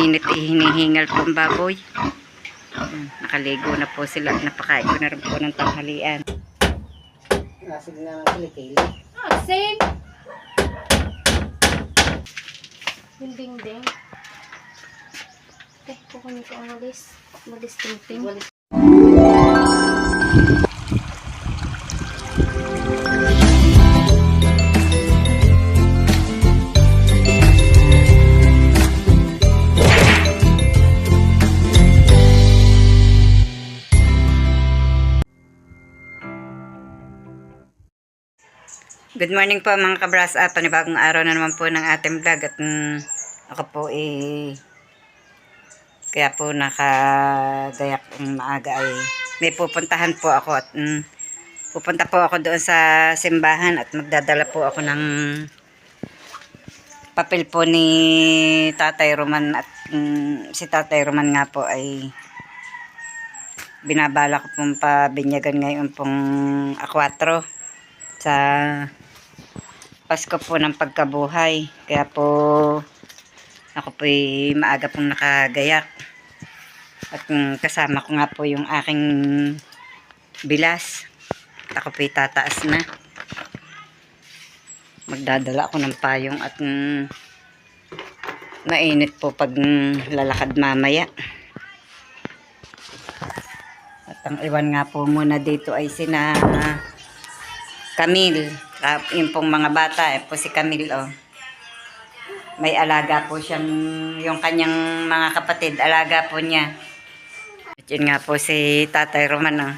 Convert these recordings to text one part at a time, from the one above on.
mainit hinihingal po ang baboy. Nakaligo na po sila at napakain ko na rin po ng tanghalian. Nasig na ng kilikili. Same. Ding-ding-ding. Kukunin ko ang walis. Walis ting-ting. Good morning po mga kabras at panibagong araw na naman po ng ating vlog at ako po kaya po nakagayak maaga ay may pupuntahan po ako at pupunta po ako doon sa simbahan at magdadala po ako ng papel po ni Tatay Roman at si Tatay Roman nga po ay binabala ko pong pabinyagan ngayon pong A4 sa Pasko po ng pagkabuhay. Kaya po ako po maaga pong nakagayak. At kasama ko nga po yung aking bilas. Ako po tataas na. Magdadala ako ng payong at mainit po pag lalakad mamaya. At ang iwan nga po muna dito ay sina Camille. Yung pong mga bata, po si Camille, oh. May alaga po siyang, yung kanyang mga kapatid, alaga po niya. At yun nga po si Tatay Roman, oh.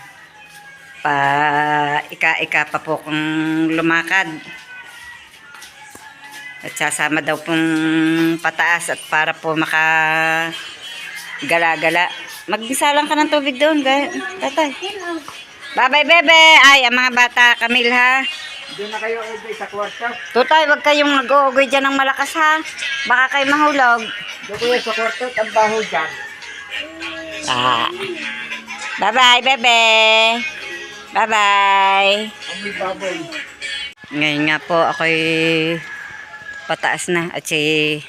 Ika-ika pa po kung lumakad. At sasama daw pong pataas at para po makagala-gala. Mag-isa lang ka ng tubig doon, Tatay. Bye-bye, bebe! Ay, ang mga bata, Camille, ha? Doon na kayo ugoy sa kwarto. Tutay, wag kayong mag-uugoy dyan ng malakas, ha? Baka kayo mahulog. Doon kayo sa kwarto at ang baho dyan. Bye-bye, bebe! Bye-bye! Ang baboy. Ngayon nga po, ako'y pataas na. At si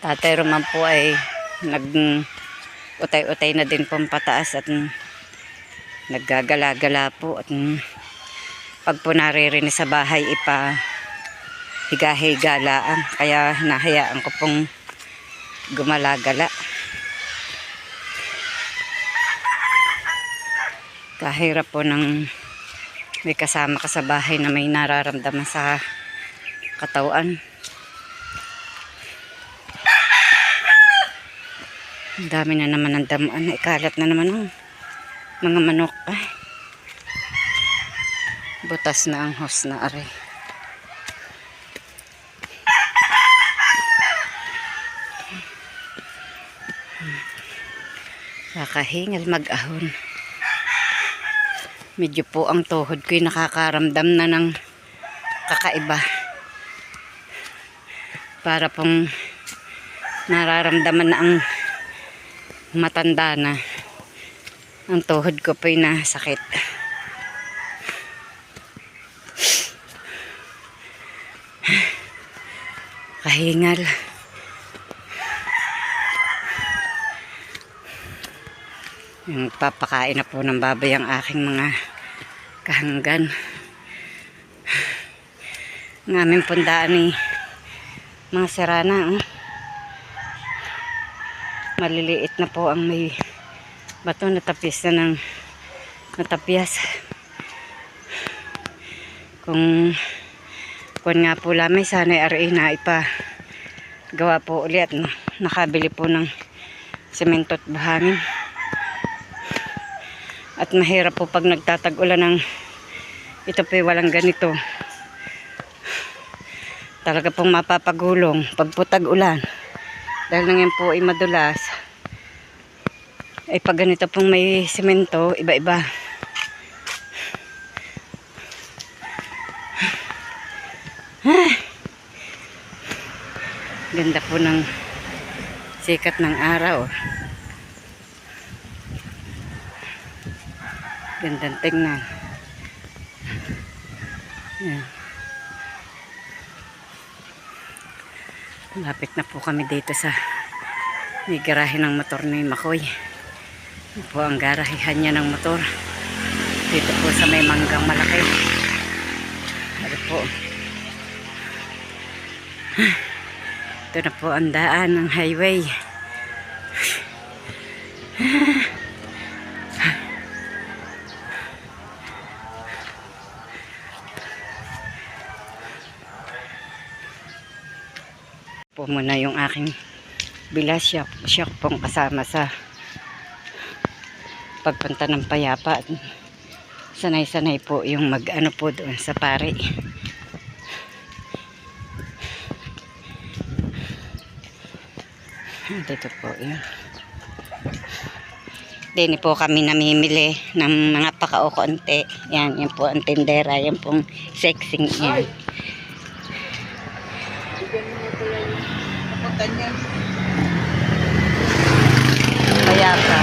Tatay Roman po ay nag-utay-utay na din pong pataas at naggagala-gala po at pag po naririnig sa bahay higa-higalaan kaya nahayaan ko pong gumala-gala. Kahirap po ng may kasama ka sa bahay na may nararamdaman sa katawan. Ang dami na naman ng damuan, ikalat na naman ang mga manok. Ay, butas na ang hose na are. Kakahingal mag-ahon. Medyo po ang tuhod ko'y nakakaramdam na ng kakaiba. Para pong nararamdaman na ang matanda na. Ang tuhod ko po'y nasakit. Kahingal. Yung papakain na po ng baboy ang aking mga kahanggan. Ng aming pundaan mga sirana. Maliliit na po ang may bato na tapis na ng natapyas. Kung nga po lamay sana ay na gawa po ulit no? Nakabili po ng semento at buhangin at mahirap po pag nagtatag-ulan ng ito po walang ganito talaga pong mapapagulong pag po tag-ulan dahil nangyang po ay madulas ay pag ganito pong may semento iba-iba. Ganda po ng sikat ng araw. Gandang tingnan. Yan. Lapit na po kami dito sa May garahe ng motor ni Makoy. Yan po ang garahehan niya ng motor. Dito po sa may manggang malaki. Ano po. Ito na po ang daan ng highway. Po muna yung aking bilas. Siya pong kasama sa pagpunta ng Payapa. Sanay-sanay po yung mag-ano po doon sa pare. Dito po yun. Dini po kami namimili ng mga pakao konti. Yan po ang tindera. Yan pong sexing yan. Payapa.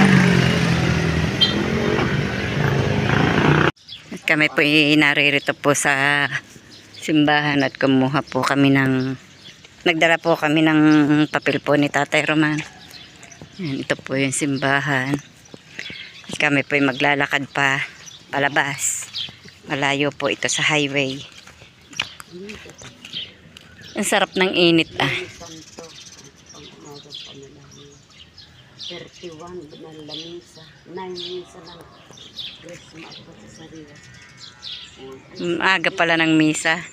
At kami po naririto po sa simbahan at kumuha po kami ng nagdala po kami ng papel po ni Tatay Roman. Yan, ito po yung simbahan. At kami po maglalakad pa palabas. Malayo po ito sa highway. Ang sarap ng init ah. 31 na lamisa. 9 misa lang. Christmas pa sa sarili. Aga pala ng misa.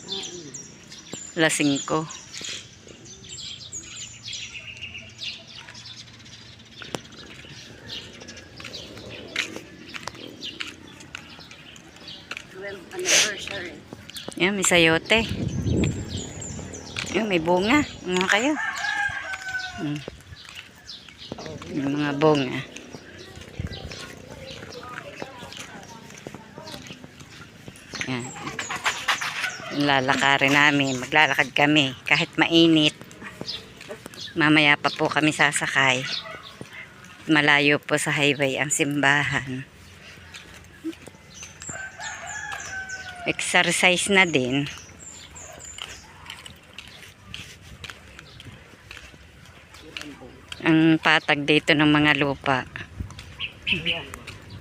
Alas 5. Anniversary. Yan, may sayote. Yan, may bunga. Mga kayo. May mga bunga. Yan. Yung lalakarin namin. Maglalakad kami. Kahit mainit. Mamaya pa po kami sasakay. Malayo po sa highway ang simbahan. Exercise na din. Ang patag dito ng mga lupa.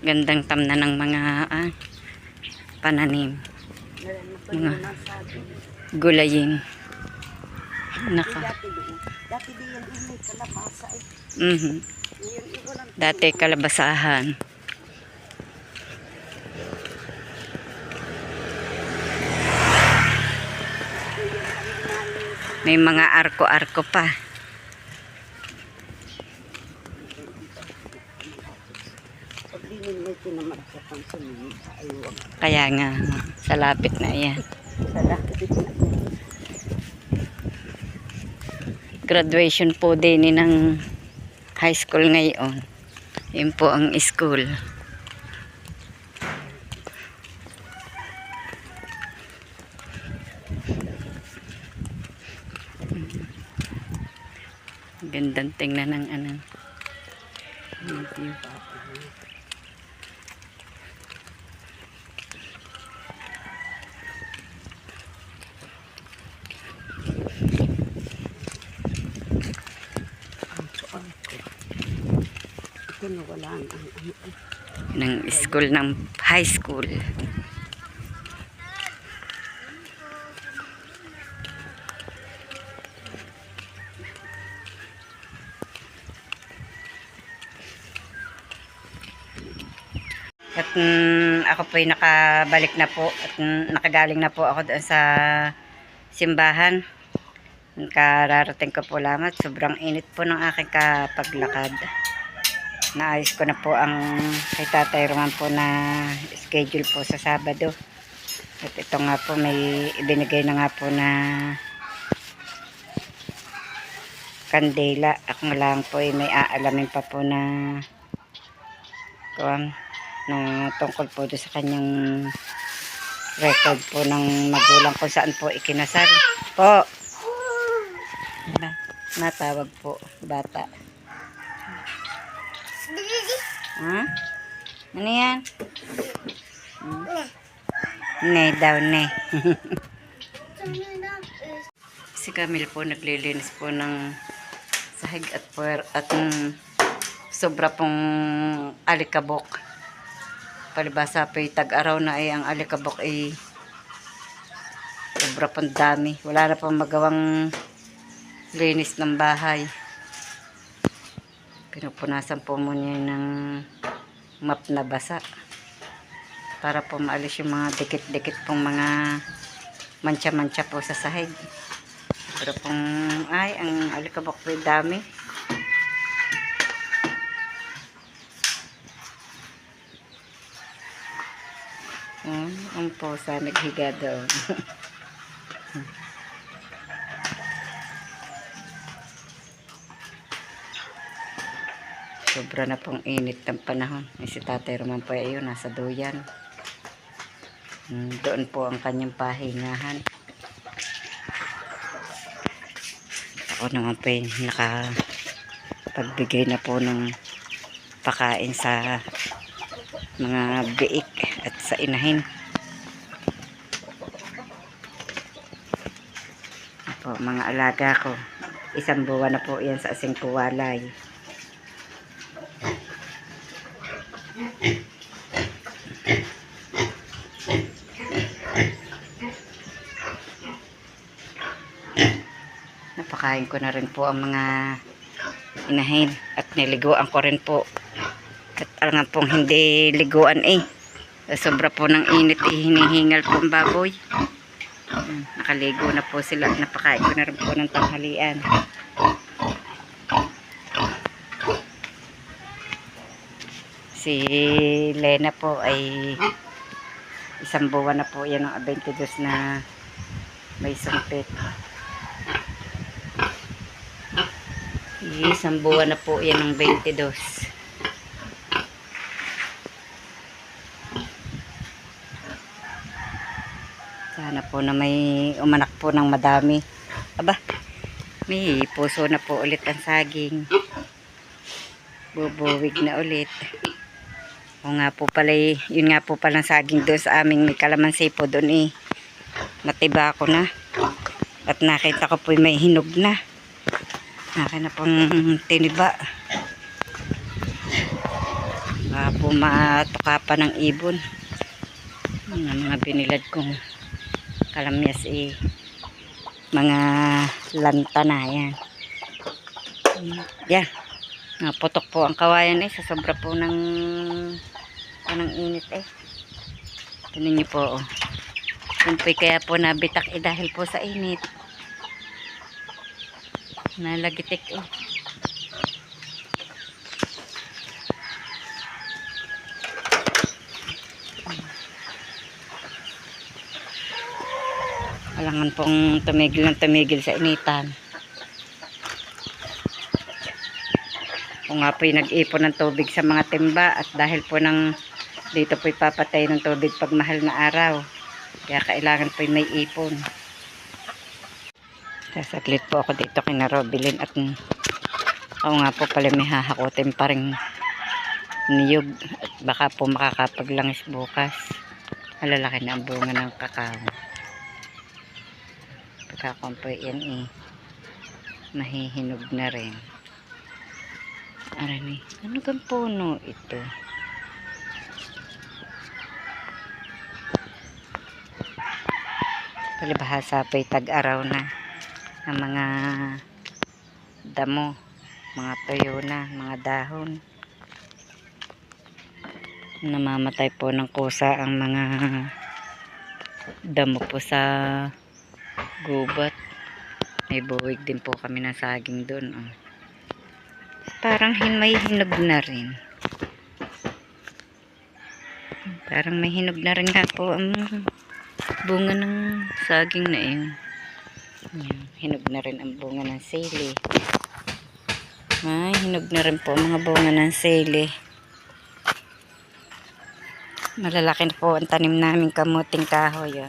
Gandang tamna ng mga pananim. Mga gulayin. Naka. Dati kalabasahan. May mga arko-arko pa. Kaya nga, sa lapit na yan. Graduation po din ng high school ngayon. Yun po ang school. Gandang tingnan ng ano. Ng school, ng high school. At ako po'y nakabalik na po at nakagaling na po ako doon sa simbahan. Kararating ko po lamang. Sobrang init po ng aking kapaglakad. Naayos ko na po ang kay Tatay Roman po na schedule po sa Sabado. At ito nga po may ibinigay na nga po na kandela. Ako lang po may aalamin pa po na na tungkol po doon sa kanyang record po ng magulang kung saan po ikinasal po. Natawag po bata. Ha? Ano yan? Ne daw ne. Si Camille po naglilinis po ng sahig at puwer at sobra pong alikabok. Palibasa po tag-araw na ay ang alikabok ay sobra pong dami. Wala na pong magawang linis ng bahay. Pinupunasan po muna yun ng map na basa para po maalis yung mga dikit-dikit pong mga mancha-mancha po sa sahig. Pero pong ay ang alikabok po dami. Ang posa naghiga doon. Sobra na pong init ng panahon. Si Tatay Roman po ayun, nasa duyan. Doon po ang kanyang pahingahan. Ako naman po nakapagbigay na po ng pakain sa mga biik at sa inahin. Po, mga alaga ko. 1 buwan na po yan sa asing kuwalay. Napakain ko na rin po ang mga inahin at niliguan ko rin po. At alam pong hindi liguan sobra po ng init hinihingal po ang baboy. Nakaligo na po sila. Napakain ko na rin po ng tanghalian. Si Lena po ay 1 buwan na po yan ng 22 na may sumpit. 1 buwan na po yan ng 22. Sana po na may umanak po ng madami. Aba, may puso na po ulit ang saging. Bubuwig na ulit. O nga po pala, yun nga po palang saging doon sa aming may kalamansi po doon Natiba ko na. At nakita ko po may hinog na. Nakita na pong tiniba. Baka po matuka ng ibon. Ang mga binilad kong kalamyas mga lanta na yan. Yan. Putok po ang kawayan sa sobra po ng init Tingnan niyo po Yun po kaya po nabitak dahil po sa init. Nalagitik Alangan pong tumigil ng tumigil sa initan. Kung nga po'y nag-ipon ng tubig sa mga timba at dahil po dito po'y papatay ng tubig pag mahal na araw. Kaya kailangan po'y may ipon. Sasaglit po ako dito kina Robilin at ako nga po pala may hahakutin pa rin niyog at baka po makakapaglangis bukas. Malalaki na ang bunga ng kakao. Pagkakampoy yan mahihinog na rin. Arani, ano kang puno ito? Palibhasa pa'y tag-araw na ang mga damo, mga tuyo na, mga dahon. Namamatay po ng kusa ang mga damo po sa gubat. May buwig din po kami ng saging doon. Parang may hinog na rin. Parang may hinog na rin nga po ang bunga ng saging na yun. Hinog na rin ang bunga ng sili. Ay, hinog na rin po ang mga bunga ng sili. Malalaki na po ang tanim namin kamuting kahoy.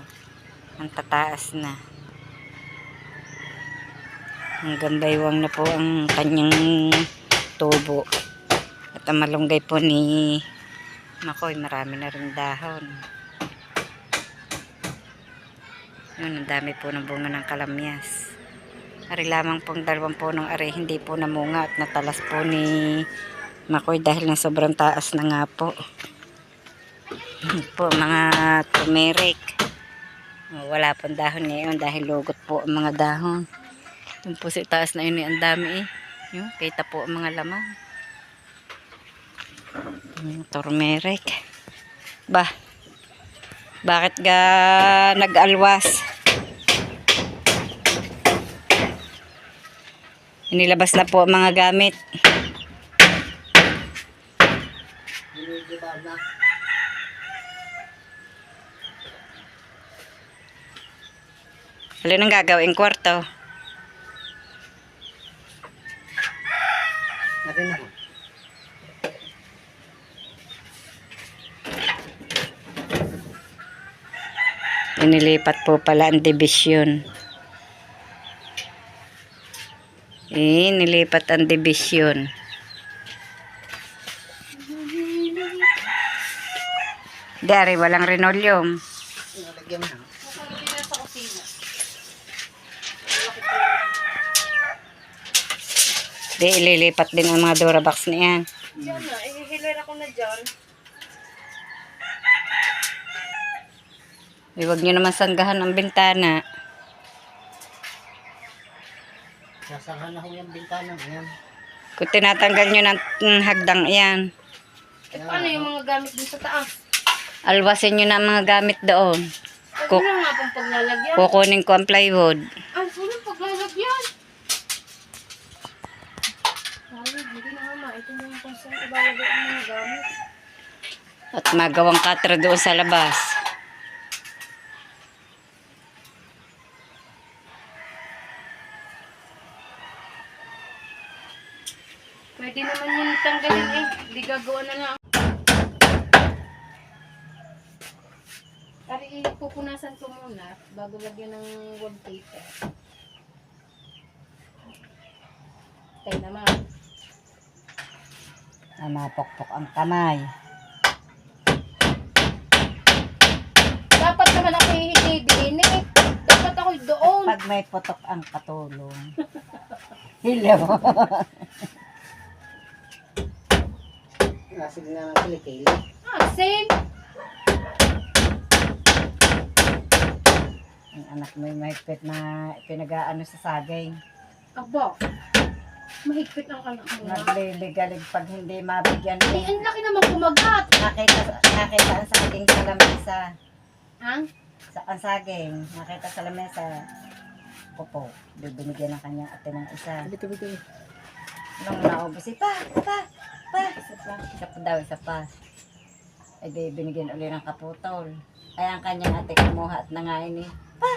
Ang tataas na. Hanggang baywang na po ang kanyang tubo. At ang malunggay po ni Makoy, marami na rin dahon. Yun, ang dami po ng bunga ng kalamyas. Ari lamang pong 2 punong ari hindi po namunga at natalas po ni Makoy dahil na sobrang taas na nga po. Po mga turmeric. Wala pong dahon ngayon dahil lugot po ang mga dahon. Yung po sa taas na yun ang dami eh. Yung, kita po ang mga laman. Turmeric. Bah, bakit ga nag-alwas? Inilabas na po ang mga gamit. Alin ang gagawin kwarto? Natin na. Inilipat po pala ang dibisyon. Nilipat ang dibisyon. Dari, walang linoleum. Nalagyan na. Di, ililipat din ang mga Durabox na yan. Diyan na, ihihilir ako na dyan. Huwag nyo naman sanggahan ang bintana. Sasahan ako yung bintana ngayon. Kung tinatanggal nyo ng hagdang yan, Paano yung mga gamit dun sa taas? alwasin nyo na ang mga gamit doon. Huwag na nga pong paglalagyan. Kukunin ko ang plywood. Ay, sino paglalagyan? Ay, hindi na nga ma. Ito na yung kung saan ilalagay ang mga gamit. At magawang katra doon sa labas. Pwede naman yun tanggalin eh. Hindi gagawa na lang. Ari, pupunasan ko muna bago lagyan ng wallpaper. Tayo naman. Napokpok ang kamay. Dapat naman ako hindi din eh. Dapat ako doon. Pag may putok ang katulong. Hello. Nasig na ng kilikili. Ah, same. Ang anak mo yung mahigpit na pinag-aano sa saging. Aba. Mahigpit ang anak mo na. Nagliligalig pag hindi mabigyan. Ay, ang laki naman kumagat. Nakita ang saging sa lamesa. Ha? Ang saging, nakita sa lamesa. Popo, bibinigyan ng kanyang ate ng isa. Bito. Nung naubos, isa pa daw, isa pa. Ay di, binigyan ulit ng kaputol. Ay ang kanyang ate kumuha at nangain eh. Pa!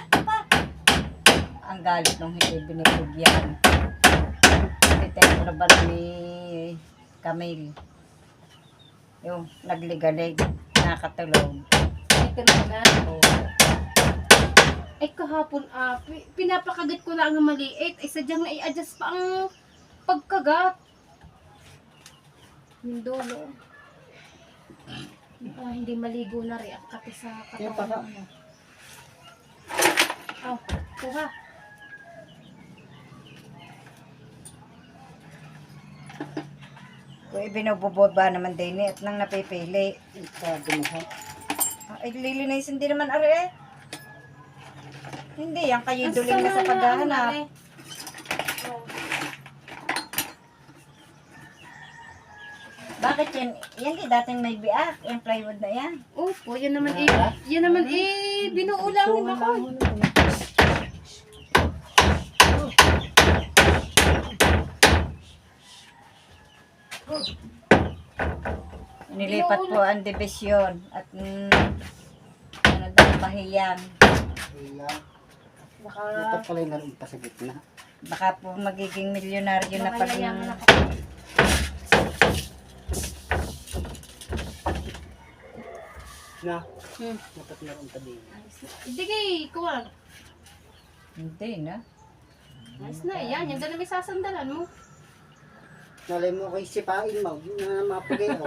Ang galit nung hindi binibigyan. Titero ba ni Camille? Yung nagligalig, nakatulog. Ito na. Oh. Ay, kahapon, pinapakagat ko lang ang maliit. Ay, sadyang na-i-adjust pa ang pagkagat. Yung dulo. Hindi maligo na rin ang kape sa Yung paka. katawan mo. Oh, kuha. Kung ibinububod ba naman din at nang napipili. Sabi mo ha. Ay, lilinisin din naman ari eh. Hindi, yan kayo duling na sa paghahanap. Oh. Bakit yan? Yan di dating may biak, yung plywood na yan. Opo, yan naman binuo lang ni Makoy. Nilipat po ang division at ano daw, pahiyang. Baka, Dapat pala yung naroon pa sa gitna. Baka po magiging milyonaryo na baka pag yayaman ako. Na, Hmm. dapat naroon pa din. Hindi kay, kuha. Hindi na. Ayos na, yan. Yan na may sasandalan mo. Nalay mo kay sipain mo, na mapagay ako.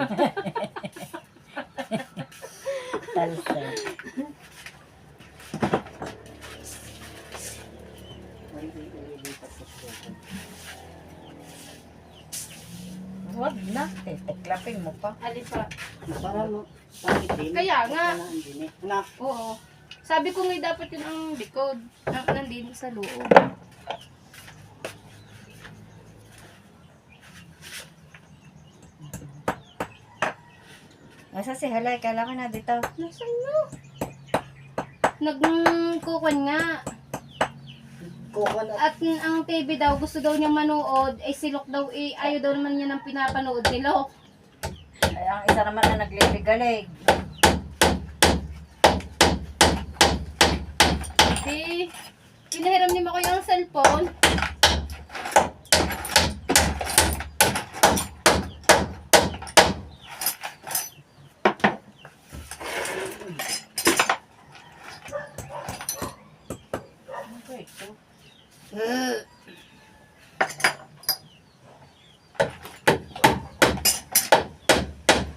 Talsa. Ay, ilipat Huwag na. Tiklapin mo pa. Alin pa? Para mo. Bakit din? Kaya nga. Anak. Oo. Sabi ko nga dapat yun ang likod. Ang nandito sa loob. Nasa si Halay, kailangan na dito. Nasaan na? Nagkukuhan nga. Coconut. At ang TV daw, gusto daw niya manood, ay silok daw, ayaw daw naman niya ng pinapanood nila. Ay, ang isa naman na nagliligalig. Di, pinahiram ni Makoy ang cellphone.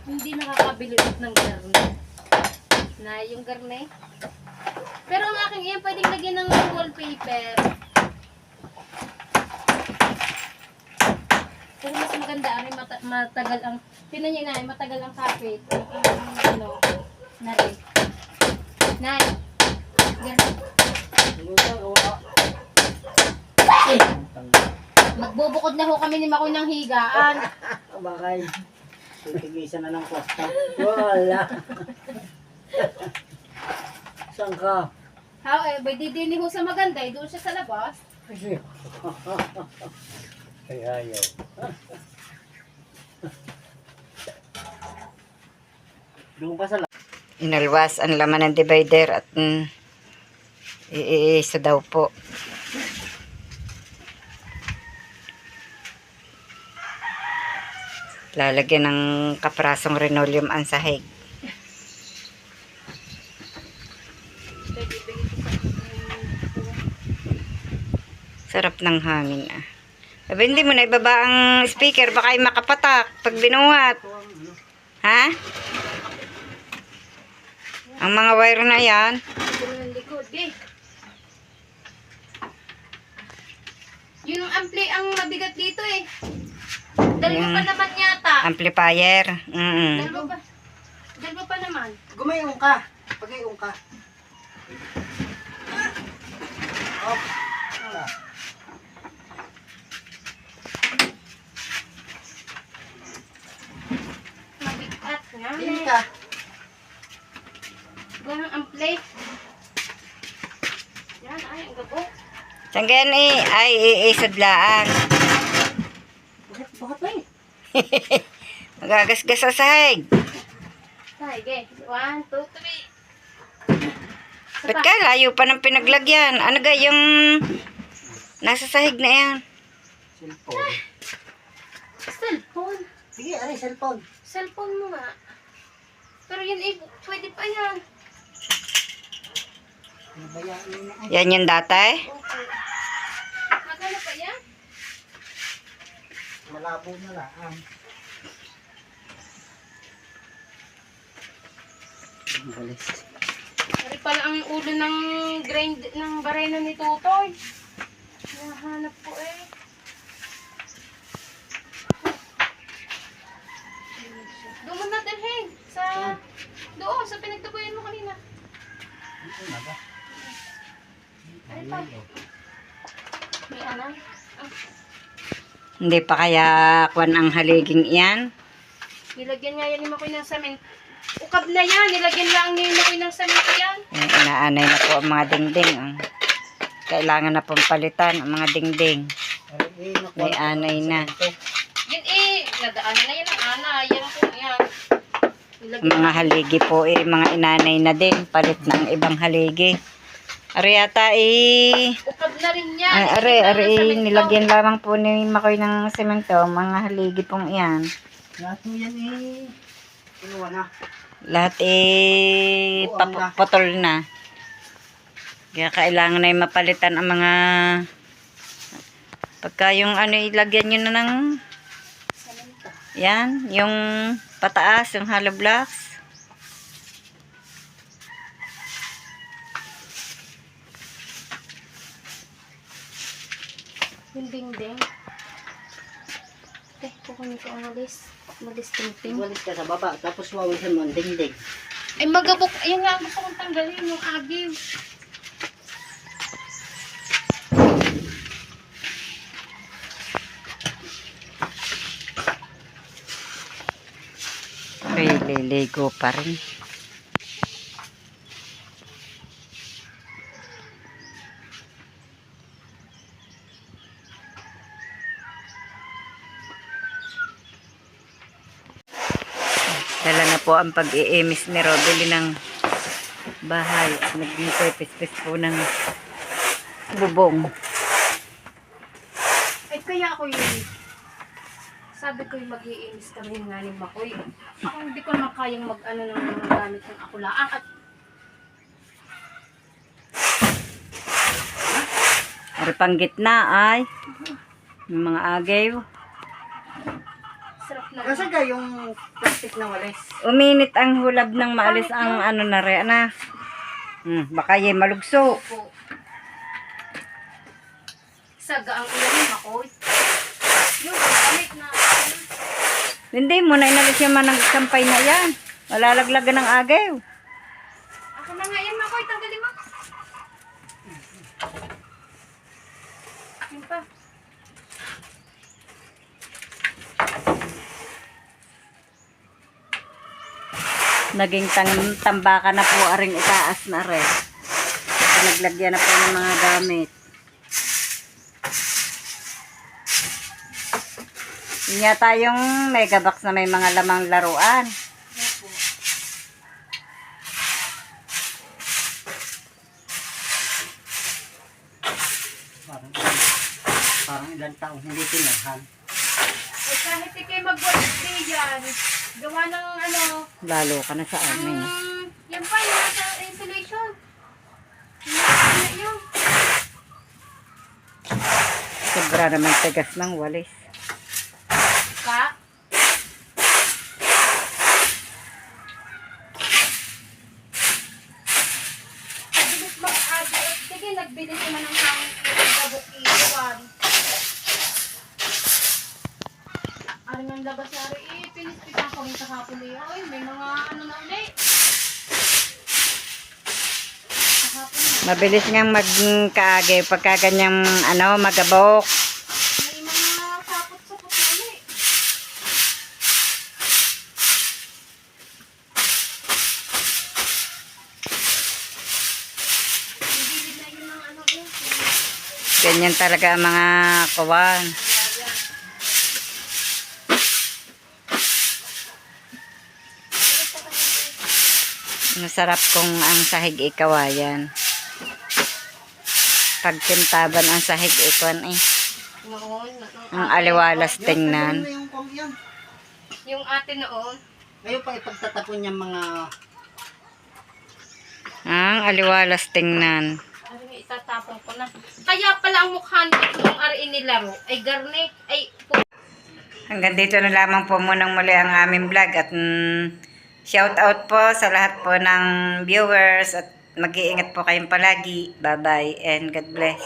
Hindi nakakabili ulit ng garne. Na yung garne. Pero ang aking iyan pwedeng lagyan ng wallpaper. Pero mas maganda ay matagal ang tinan niyo na matagal ang kapit. Ano na rin. Nay. Ganun. Magbubukod na ho kami ni Makoy ng higaan. Bakay. Tigisan na ng kosta. Wala. Saan ka? However, didini ho sa maganda, doon siya sa labas. Kasi. Ay, ayaw. Doon pa sa Inalwas ang laman ng divider at iisa daw po. Lalagyan ng kaprasong linoleum ang sahig. Sarap ng hangin ah. Sabi, hindi mo na ibaba ang speaker, baka ay makapatak pag binuhat. Ha? Ang mga wire na yan. Yung likod, eh. Yung ampli ang mabigat dito eh. Dalawa pa naman yata. Amplifier. Dalawa pa naman. Gumayong ka. Pagayong ka. Oh. Wala. Mabigat nga. Tingin ka. Ganang ampli. Yan, ay, ang gabo. Sanggan ay iisudlaan. Bakit ba eh? Magagasgas sa sahig. Sige. 1, 2, 3. Ba't ka layo pa ng pinaglagyan? Ano ga yung nasa sahig na yan? Cellphone. Cellphone. Sige, ano yung cellphone? Cellphone mo nga. Pero yan eh, pwede pa yan. Ano ba yan? Yan yung dati. Okay. Magkano pa yan? Malabo na lang. Balis. Ari pala ang ulo ng grind ng barena ni Tutoy. Nahanap ko eh. Doon mo natin hey. Doon, sa pinagtabuyan mo kanina. Dito na ba? Ari pa. May anak. Hindi pa kaya kwan ang haliging iyan. Nilagyan nga yan ni Makoy ng samin. Ukab na yan. Nilagyan lang ni Makoy ng samin yan. Inaanay na po ang mga dingding. Kailangan na pong palitan ang mga dingding. May anay na. Yan eh. Nadaanan na yan ang ana. Yan po yan. Ang mga haligi po mga inanay na din. Palit ng ibang haligi. Ari yata Ukab na rin yan. ari nilagyan lamang po ni Makoy ng semento. Mga haligi pong iyan. Lahat mo yan eh. Kinuha na. Lahat paputol na. Kaya kailangan na mapalitan ang mga pagka yung ilagyan nyo na ng yan, yung pataas, yung hollow blocks. dingding. Kukunin ko ang walis. Walis tingting. Walis ka sa baba, tapos wawisan mo ang dingding. Ay, magabok. Ayun nga, gusto kong tanggalin yung agiw. Ay, liligo pa rin. Dala na po ang pag-iimis ni Robely ng bahay. Nagpipis-pis po ng bubong. Ay, kaya ako yun. Sabi ko yung mag-iinis kami nga ni Makoy. Ako hindi ko naman kayang mag-ano ng mga gamit ng akulaan. At Ari pang gitna ay yung mga agaw. sarap na. Kasi ka yung plastic na walis. Uminit ang hulab ng maalis ang ano na rin na. Baka yung malugso. Po. Saga ang ulan ni Makoy. Yung gamit na Hindi mo na inalis yung manang sampay na yan. Malalaglagan ng agaw. ako na nga yan, Makoy. Tanggalin mo. Yun pa. Naging tambakan na po aring itaas na rin. Naglagyan na po ng mga gamit. Yun yata yung megabox na may mga lamang laruan. Parang ilang taon hindi tinarhan. Eh, kahit ikay mag-walis day yan, gawa ng ano, Lalo ka na sa amin. yan pa, yung nasa insulation. Yung yun. Sobra naman tigas ng walis. Ka? Bilis mag-adi. Sige, nagbilis naman ng hangin. Gabok iwan. Ano ng labas na rin? Pinis-pitan ko rin sa hapon na yun. Ay, may mga ano na ulit. Sa hapon na. Mabilis ngang magkaagay pagka ganyang ano, magabok. May mga sapot-sapot na ulit. Hindi na yun ng ano yun. Ganyan talaga ang mga kawan. Masarap kung ang sahig ikawayan. Pagkintaban ang sahig ikwan eh. Noon. Ang aliwalas tingnan. Yung yan. Yung ate noon. Ngayon pa ipagtatapon yung mga... Ang aliwalas tingnan. Ano yung itatapon ko na. Kaya pala ang mukha nung ari nilaro ay garne. Ay, Hanggang dito na lamang po munang muli ang aming vlog at shout out po sa lahat po ng viewers at mag-iingat po kayong palagi. Bye bye and God bless.